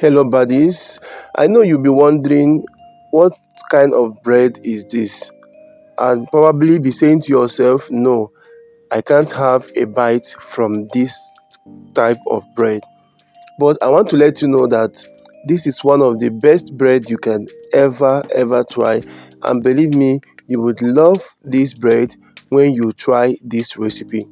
Hello, buddies. I know you'll be wondering what kind of bread is this, and probably be saying to yourself, no, I can't have a bite from this type of bread. But I want to let you know that this is one of the best bread you can ever try, and believe me, you would love this bread when you try this recipe.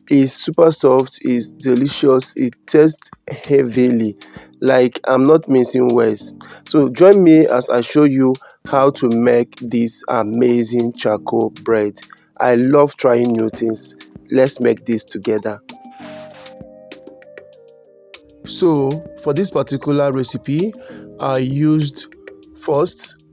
It's super soft, it's delicious, it tastes heavily. Like I'm not mincing words. So join me as I show you how to make this amazing charcoal bread. I love trying new things. Let's make this together. So for this particular recipe, I used first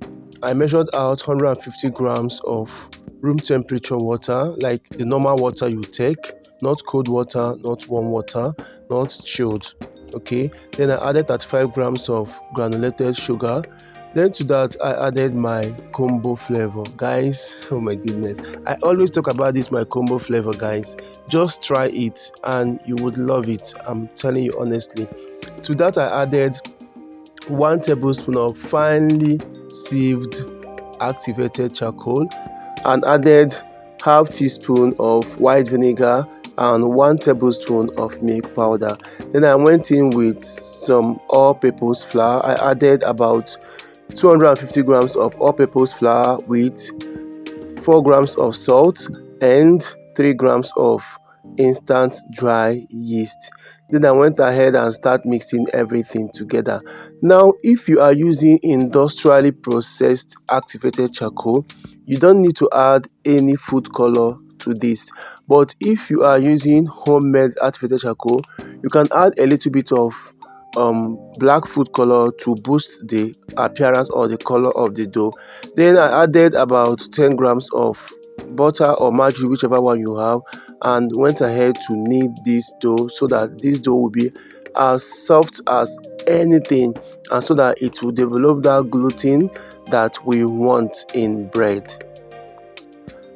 I measured out 150 grams of room temperature water, like the normal water you take, not cold water, not warm water, not chilled. Okay, then I added 35 grams of granulated sugar. Then to that, I added my combo flavor. Guys, oh my goodness, I always talk about this, my combo flavor, guys. Just try it and you would love it. I'm telling you honestly. To that, I added 1 tablespoon of finely sieved activated charcoal and added half teaspoon of white vinegar and 1 tablespoon of milk powder. Then I went in with some all-purpose flour. I added about 250 grams of all-purpose flour with 4 grams of salt and 3 grams of instant dry yeast. Then I went ahead and start mixing everything together. Now, if you are using industrially processed activated charcoal, you don't need to add any food color to this. But if you are using homemade activated charcoal, you can add a little bit of black food color to boost the appearance or the color of the dough. Then I added about 10 grams of butter or margarine, whichever one you have, and went ahead to knead this dough so that this dough will be as soft as anything, and so that it will develop that gluten that we want in bread.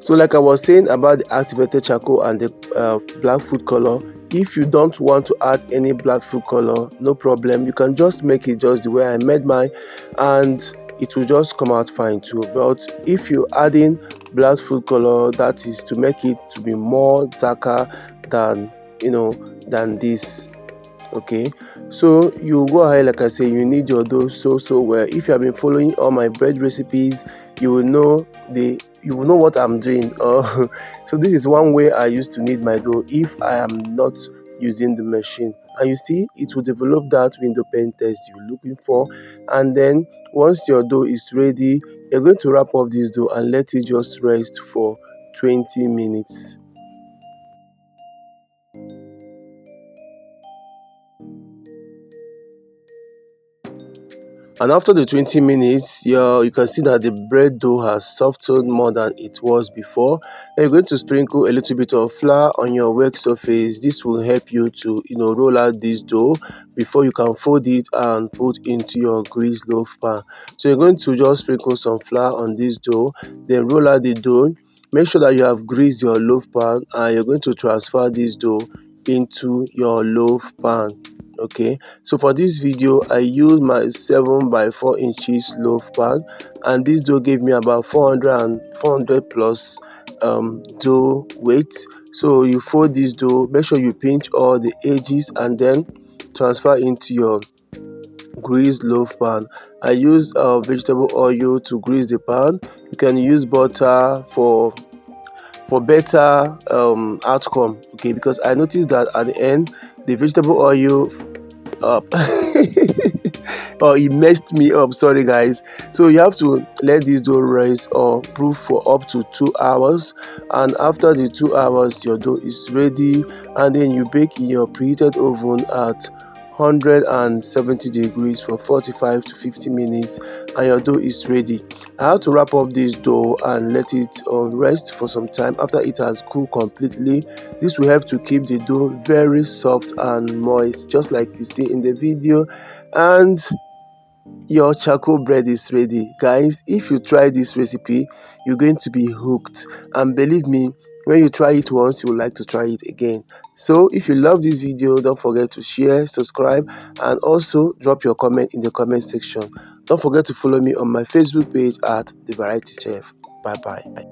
So like I was saying about the activated charcoal and the black food color, if you don't want to add any black food color, no problem, you can just make it just the way I made mine and it will just come out fine too. But if you add in black food color, that is to make it to be more darker than than this. Okay, so you go ahead, like I say, you need your dough so well. If you have been following all my bread recipes, you will know what I'm doing. So this is one way I used to knead my dough if I am not using the machine. And you see, it will develop that window pane test you're looking for. And then once your dough is ready, you're going to wrap up this dough and let it just rest for 20 minutes. And after the 20 minutes, you can see that the bread dough has softened more than it was before. Now you're going to sprinkle a little bit of flour on your work surface. This will help you to roll out this dough before you can fold it and put into your greased loaf pan. So you're going to just sprinkle some flour on this dough, then roll out the dough. Make sure that you have greased your loaf pan and you're going to transfer this dough into your loaf pan. Okay, so for this video I used my 7 by 4 inches loaf pan, and this dough gave me about 400 plus dough weight. So you fold this dough, make sure you pinch all the edges and then transfer into your greased loaf pan. I use vegetable oil to grease the pan. You can use butter for better outcome. Okay, because I noticed that at the end the vegetable oil up or it messed me up, sorry guys. So you have to let this dough rest or proof for up to 2 hours, and after the 2 hours your dough is ready, and then you bake in your preheated oven at 170 degrees for 45 to 50 minutes, and your dough is ready. I have to wrap up this dough and let it rest for some time after it has cooled completely. This will help to keep the dough very soft and moist, just like you see in the video. And your charcoal bread is ready. Guys, if you try this recipe, you're going to be hooked, and believe me, When you try it once, you would like to try it again. So if you love this video, don't forget to share, subscribe, and also drop your comment in the comment section. Don't forget to follow me on my Facebook page at The Variety Chef. Bye bye.